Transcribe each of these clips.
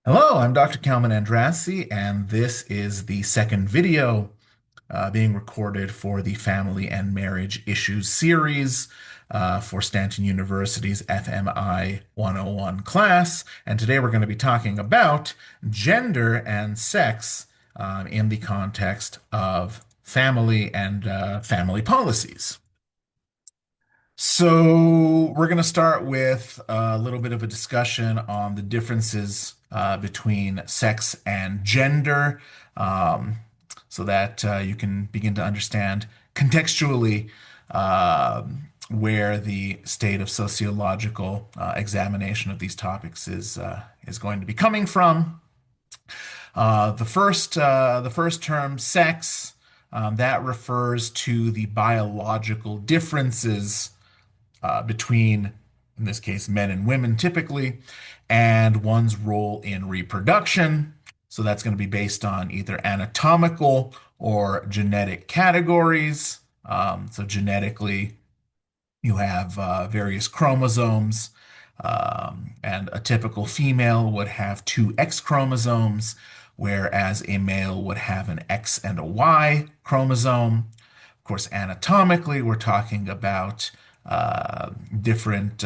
Hello, I'm Dr. Kalman Andrassy, and this is the second video being recorded for the Family and Marriage Issues series for Stanton University's FMI 101 class. And today we're going to be talking about gender and sex in the context of family and family policies. So, we're going to start with a little bit of a discussion on the differences between sex and gender, um, so that you can begin to understand contextually where the state of sociological examination of these topics is going to be coming from. The first term, sex, that refers to the biological differences between, in this case, men and women typically, and one's role in reproduction. So that's going to be based on either anatomical or genetic categories. So genetically, you have various chromosomes, and a typical female would have two X chromosomes, whereas a male would have an X and a Y chromosome. Of course, anatomically, we're talking about uh, different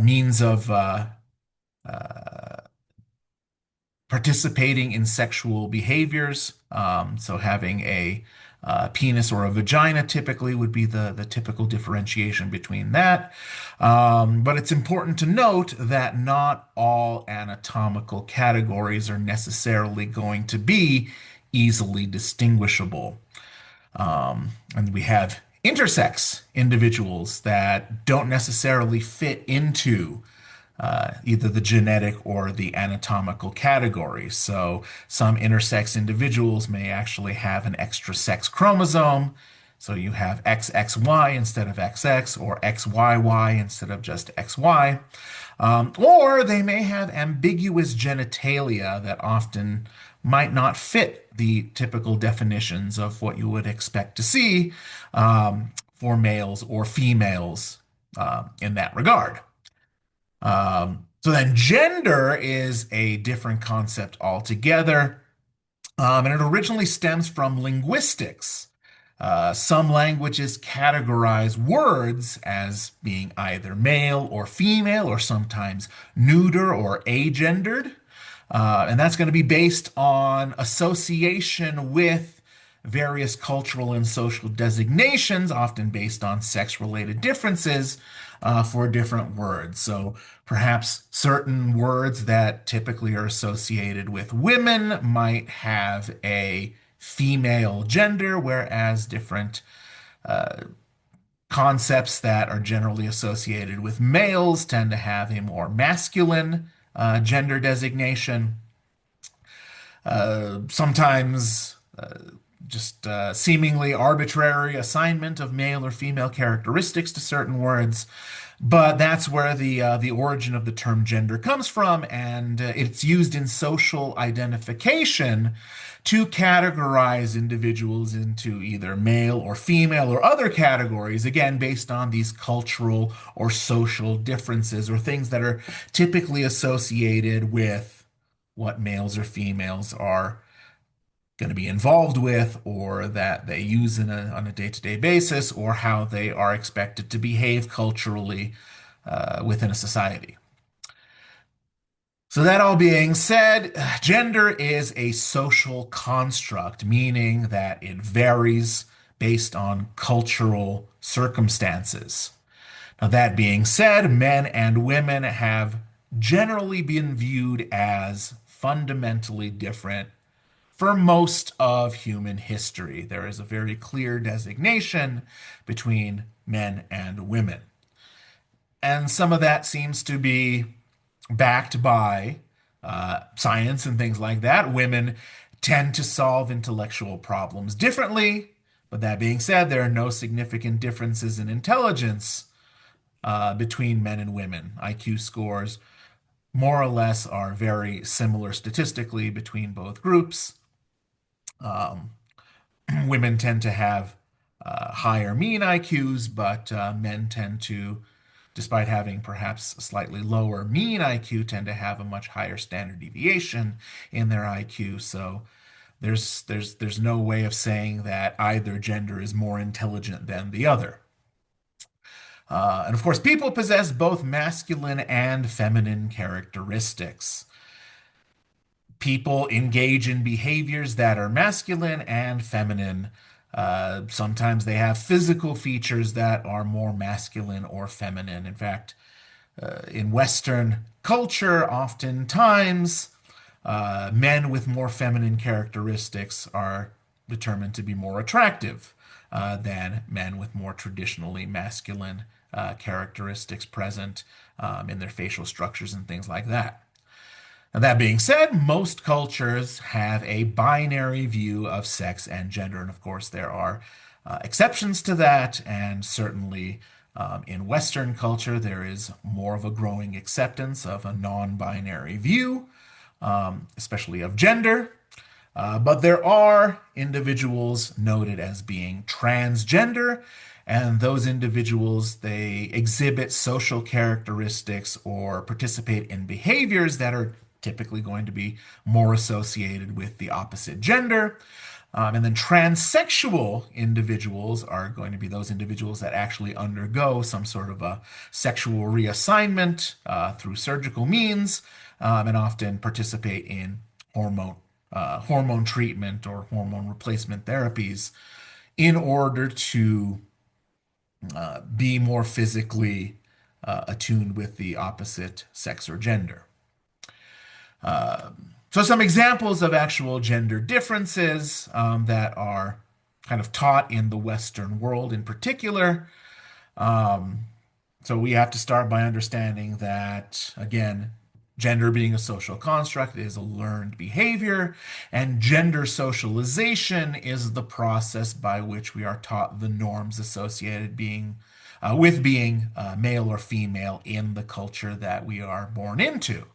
means of participating in sexual behaviors. So having a penis or a vagina typically would be the typical differentiation between that. But it's important to note that not all anatomical categories are necessarily going to be easily distinguishable. And we have intersex individuals that don't necessarily fit into either the genetic or the anatomical category. So some intersex individuals may actually have an extra sex chromosome. So you have XXY instead of XX, or XYY instead of just XY. Or they may have ambiguous genitalia that often might not fit the typical definitions of what you would expect to see for males or females in that regard. So then gender is a different concept altogether, and it originally stems from linguistics. Some languages categorize words as being either male or female, or sometimes neuter or agendered. And that's going to be based on association with various cultural and social designations, often based on sex-related differences for different words. So perhaps certain words that typically are associated with women might have a female gender, whereas different concepts that are generally associated with males tend to have a more masculine gender designation. Sometimes just seemingly arbitrary assignment of male or female characteristics to certain words. But that's where the origin of the term gender comes from, and it's used in social identification to categorize individuals into either male or female or other categories, again, based on these cultural or social differences or things that are typically associated with what males or females are going to be involved with, or that they use on a day-to-day basis, or how they are expected to behave culturally within a society. So, that all being said, gender is a social construct, meaning that it varies based on cultural circumstances. Now, that being said, men and women have generally been viewed as fundamentally different for most of human history. There is a very clear designation between men and women. And some of that seems to be backed by science and things like that. Women tend to solve intellectual problems differently. But that being said, there are no significant differences in intelligence between men and women. IQ scores more or less are very similar statistically between both groups. Um, Women tend to have higher mean IQs, but men tend to despite having perhaps a slightly lower mean IQ, tend to have a much higher standard deviation in their IQ. So there's no way of saying that either gender is more intelligent than the other. And of course, people possess both masculine and feminine characteristics. People engage in behaviors that are masculine and feminine. Sometimes they have physical features that are more masculine or feminine. In fact, in Western culture, oftentimes men with more feminine characteristics are determined to be more attractive than men with more traditionally masculine characteristics present in their facial structures and things like that. And that being said, most cultures have a binary view of sex and gender. And of course, there are exceptions to that. And certainly in Western culture, there is more of a growing acceptance of a non binary view, especially of gender. But there are individuals noted as being transgender, and those individuals, they exhibit social characteristics or participate in behaviors that are typically going to be more associated with the opposite gender. And then transsexual individuals are going to be those individuals that actually undergo some sort of a sexual reassignment through surgical means, and often participate in hormone treatment or hormone replacement therapies in order to be more physically attuned with the opposite sex or gender. So some examples of actual gender differences that are kind of taught in the Western world in particular. So we have to start by understanding that, again, gender being a social construct is a learned behavior, and gender socialization is the process by which we are taught the norms associated with being male or female in the culture that we are born into.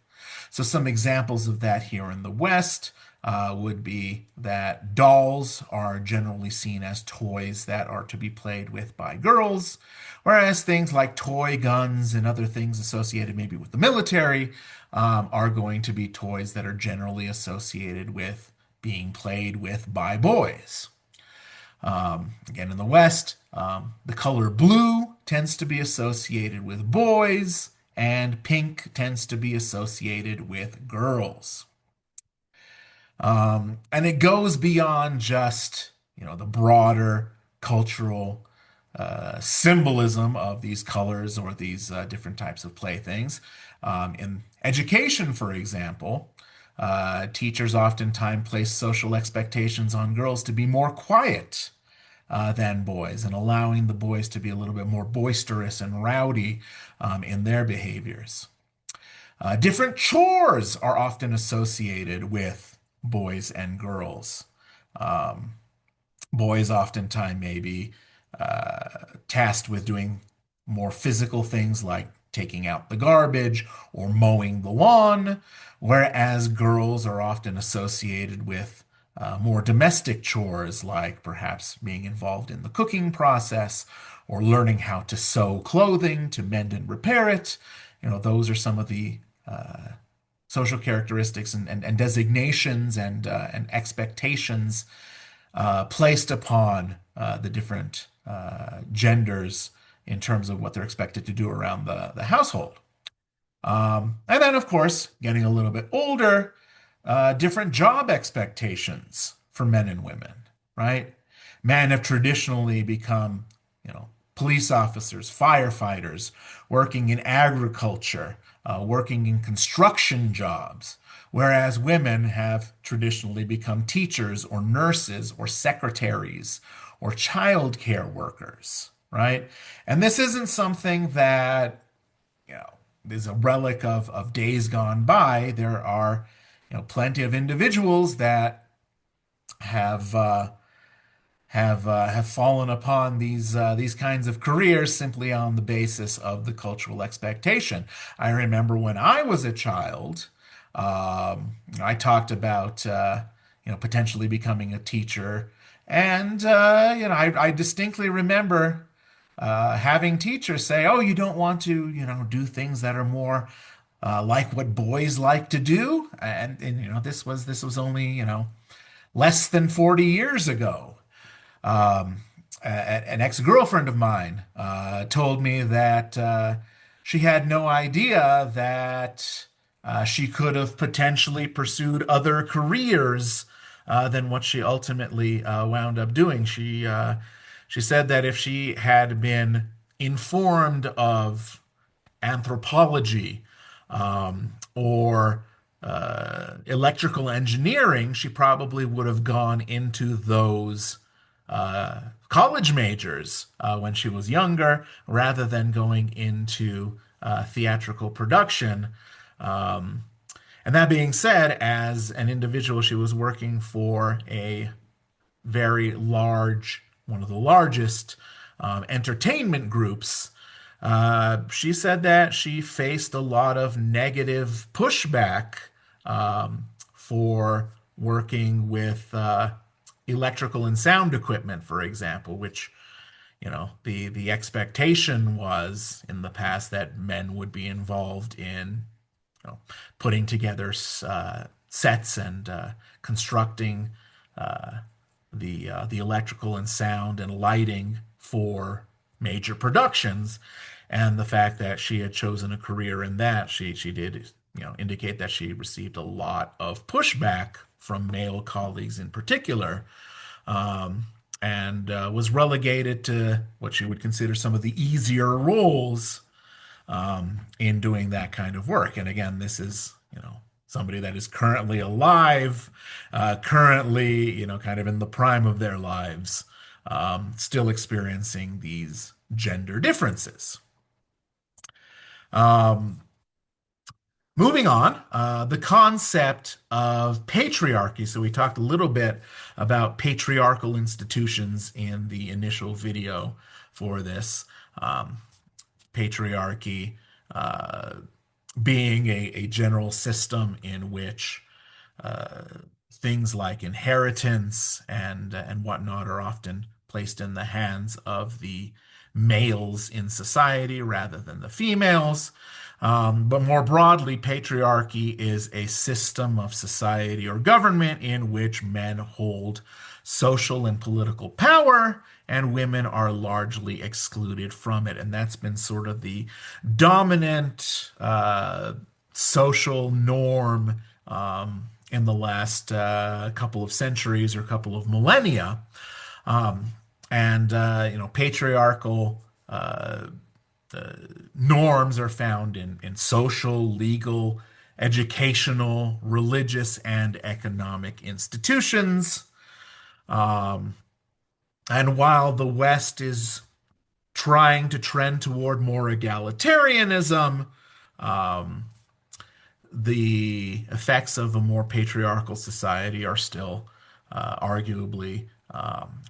So some examples of that here in the West would be that dolls are generally seen as toys that are to be played with by girls, whereas things like toy guns and other things associated maybe with the military are going to be toys that are generally associated with being played with by boys. Again, in the West, the color blue tends to be associated with boys, and pink tends to be associated with girls. And it goes beyond just, the broader cultural symbolism of these colors or these different types of playthings. In education, for example, teachers oftentimes place social expectations on girls to be more quiet than boys, and allowing the boys to be a little bit more boisterous and rowdy in their behaviors. Different chores are often associated with boys and girls. Boys oftentimes may be tasked with doing more physical things like taking out the garbage or mowing the lawn, whereas girls are often associated with more domestic chores like perhaps being involved in the cooking process or learning how to sew clothing, to mend and repair it. Those are some of the social characteristics and designations and expectations placed upon the different genders in terms of what they're expected to do around the household. And then, of course, getting a little bit older, different job expectations for men and women, right? Men have traditionally become, police officers, firefighters, working in agriculture, working in construction jobs, whereas women have traditionally become teachers or nurses or secretaries or child care workers, right? And this isn't something that, is a relic of days gone by. There are, plenty of individuals that have have fallen upon these kinds of careers simply on the basis of the cultural expectation. I remember when I was a child, I talked about potentially becoming a teacher, and I distinctly remember having teachers say, "Oh, you don't want to, do things that are more like what boys like to do," and this was only less than 40 years ago. An ex-girlfriend of mine told me that she had no idea that she could have potentially pursued other careers than what she ultimately wound up doing. She said that if she had been informed of anthropology or electrical engineering, she probably would have gone into those college majors when she was younger rather than going into theatrical production. Um, and that being said, as an individual, she was working for a very large, one of the largest entertainment groups. She said that she faced a lot of negative pushback for working with electrical and sound equipment, for example, which the expectation was in the past that men would be involved in putting together sets and constructing the electrical and sound and lighting for major productions. And the fact that she had chosen a career in that, she did indicate that she received a lot of pushback from male colleagues in particular, and was relegated to what she would consider some of the easier roles in doing that kind of work. And again, this is, somebody that is currently alive, currently, kind of in the prime of their lives, still experiencing these gender differences. Um, Moving on, the concept of patriarchy. So we talked a little bit about patriarchal institutions in the initial video for this. Um, Patriarchy being a general system in which things like inheritance and whatnot are often placed in the hands of the males in society rather than the females. But more broadly, patriarchy is a system of society or government in which men hold social and political power and women are largely excluded from it. And that's been sort of the dominant social norm in the last couple of centuries or couple of millennia. And patriarchal norms are found in social, legal, educational, religious, and economic institutions. Um, and while the West is trying to trend toward more egalitarianism, um, the effects of a more patriarchal society are still arguably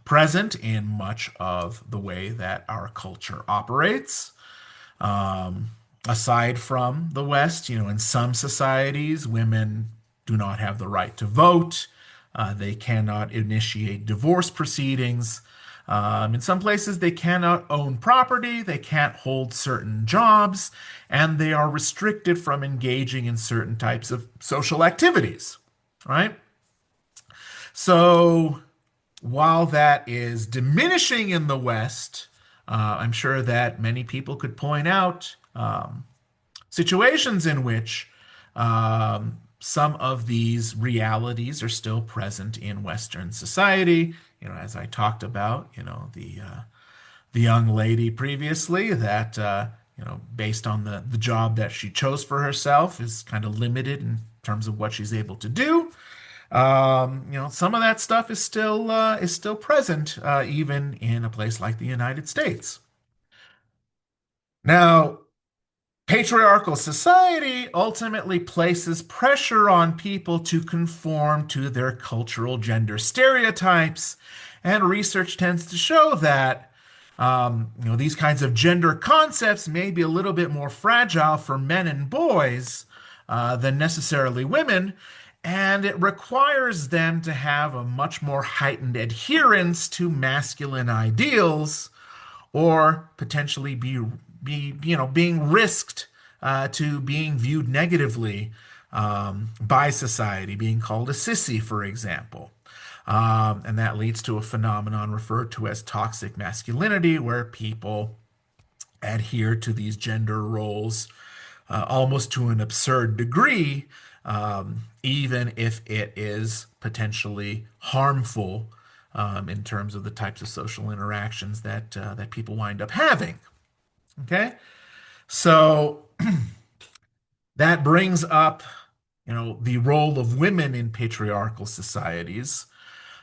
present in much of the way that our culture operates. Aside from the West, in some societies, women do not have the right to vote. They cannot initiate divorce proceedings. In some places, they cannot own property, they can't hold certain jobs, and they are restricted from engaging in certain types of social activities, right? So while that is diminishing in the West, I'm sure that many people could point out situations in which some of these realities are still present in Western society. As I talked about, the young lady previously that based on the job that she chose for herself is kind of limited in terms of what she's able to do. Some of that stuff is still present even in a place like the United States. Now, patriarchal society ultimately places pressure on people to conform to their cultural gender stereotypes, and research tends to show that these kinds of gender concepts may be a little bit more fragile for men and boys than necessarily women, and it requires them to have a much more heightened adherence to masculine ideals or potentially be being risked to being viewed negatively by society, being called a sissy, for example. And that leads to a phenomenon referred to as toxic masculinity, where people adhere to these gender roles almost to an absurd degree, even if it is potentially harmful in terms of the types of social interactions that people wind up having. Okay, so that brings up, the role of women in patriarchal societies,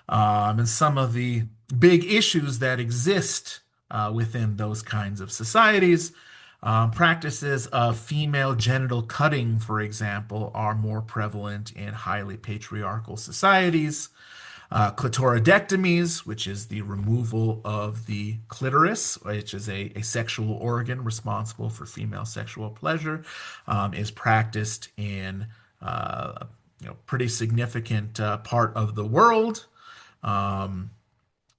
and some of the big issues that exist within those kinds of societies. Practices of female genital cutting, for example, are more prevalent in highly patriarchal societies. Clitoridectomies, which is the removal of the clitoris, which is a sexual organ responsible for female sexual pleasure, is practiced in pretty significant part of the world.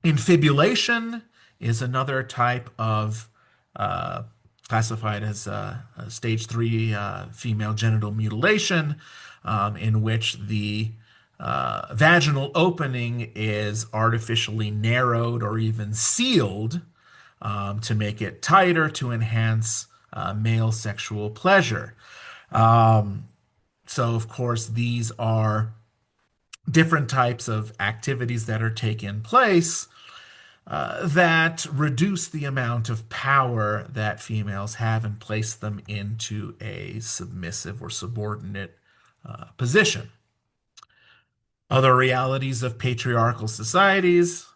Infibulation is another type of classified as a stage 3 female genital mutilation, in which the vaginal opening is artificially narrowed or even sealed to make it tighter to enhance male sexual pleasure. So, of course, these are different types of activities that are taking place that reduce the amount of power that females have and place them into a submissive or subordinate position. Other realities of patriarchal societies: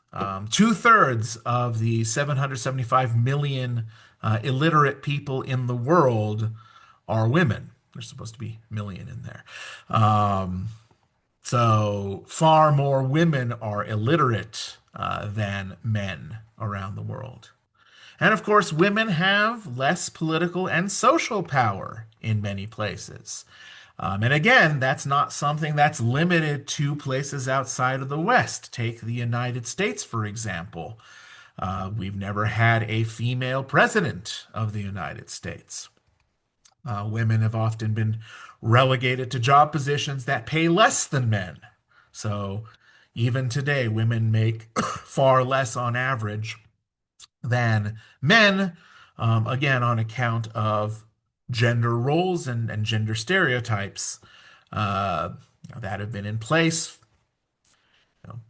two-thirds of the 775 million illiterate people in the world are women. There's supposed to be million in there. So far more women are illiterate than men around the world. And of course, women have less political and social power in many places. And again, that's not something that's limited to places outside of the West. Take the United States, for example. We've never had a female president of the United States. Women have often been relegated to job positions that pay less than men. So even today, women make far less on average than men, again, on account of gender roles and gender stereotypes that have been in place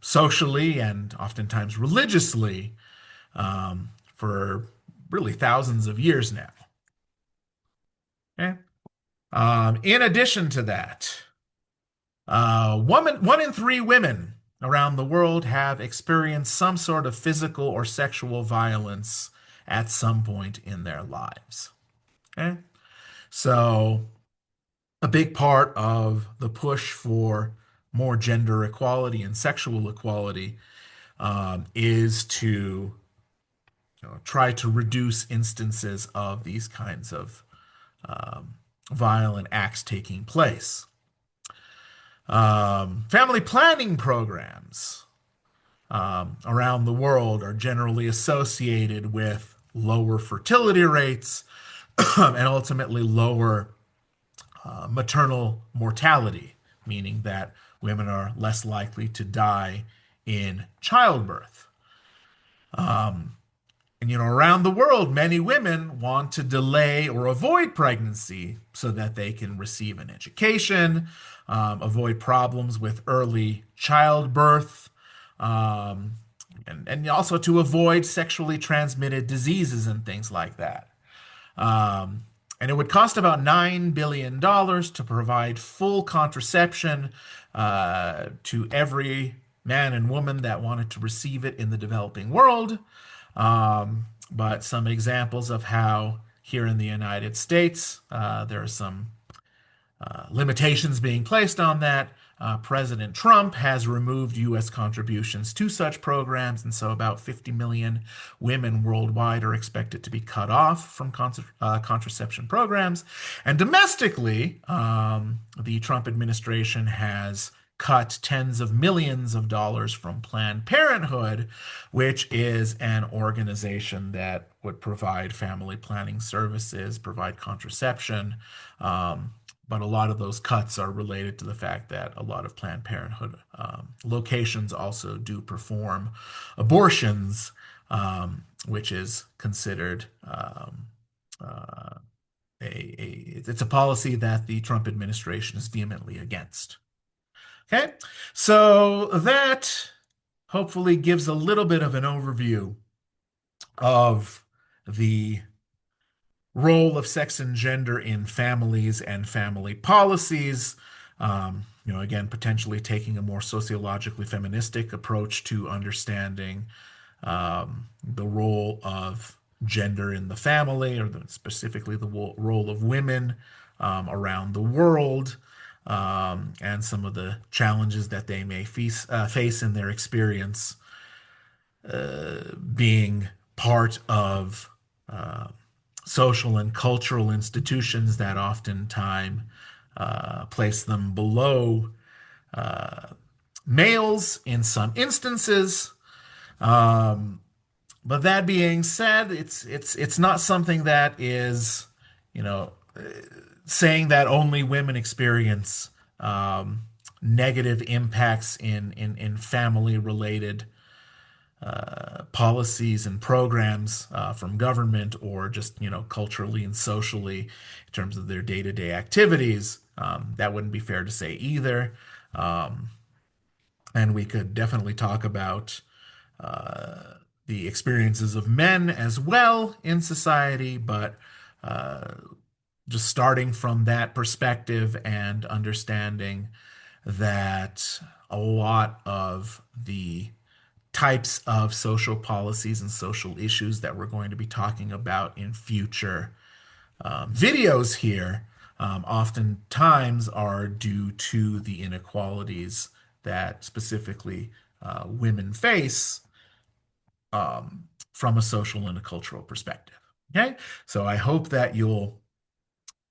socially and oftentimes religiously for really thousands of years now. Okay? In addition to that, one in three women around the world have experienced some sort of physical or sexual violence at some point in their lives. Okay? So, a big part of the push for more gender equality and sexual equality is to try to reduce instances of these kinds of violent acts taking place. Family planning programs around the world are generally associated with lower fertility rates and ultimately lower maternal mortality, meaning that women are less likely to die in childbirth. And around the world, many women want to delay or avoid pregnancy so that they can receive an education, avoid problems with early childbirth, and also to avoid sexually transmitted diseases and things like that. And it would cost about $9 billion to provide full contraception to every man and woman that wanted to receive it in the developing world. But some examples of how here in the United States there are some limitations being placed on that. President Trump has removed U.S. contributions to such programs, and so about 50 million women worldwide are expected to be cut off from contraception programs. And domestically, the Trump administration has cut tens of millions of dollars from Planned Parenthood, which is an organization that would provide family planning services, provide contraception. But a lot of those cuts are related to the fact that a lot of Planned Parenthood locations also do perform abortions, which is considered it's a policy that the Trump administration is vehemently against. Okay, so that hopefully gives a little bit of an overview of the role of sex and gender in families and family policies. Again, potentially taking a more sociologically feministic approach to understanding the role of gender in the family, or specifically the role of women around the world, and some of the challenges that they may face in their experience being part of social and cultural institutions that oftentimes place them below males in some instances. But that being said, it's not something that is, you know, saying that only women experience negative impacts in family related policies and programs from government, or just culturally and socially in terms of their day-to-day activities. That wouldn't be fair to say either. And we could definitely talk about the experiences of men as well in society, but just starting from that perspective and understanding that a lot of the types of social policies and social issues that we're going to be talking about in future videos here oftentimes are due to the inequalities that specifically women face from a social and a cultural perspective. Okay, so I hope that you'll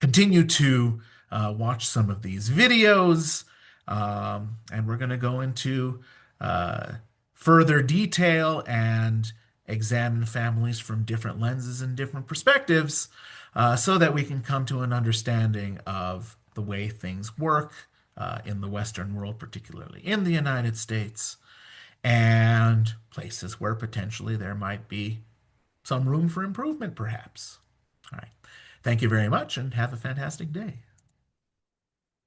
continue to watch some of these videos, and we're going to go into further detail and examine families from different lenses and different perspectives, so that we can come to an understanding of the way things work in the Western world, particularly in the United States, and places where potentially there might be some room for improvement, perhaps. All right. Thank you very much, and have a fantastic day.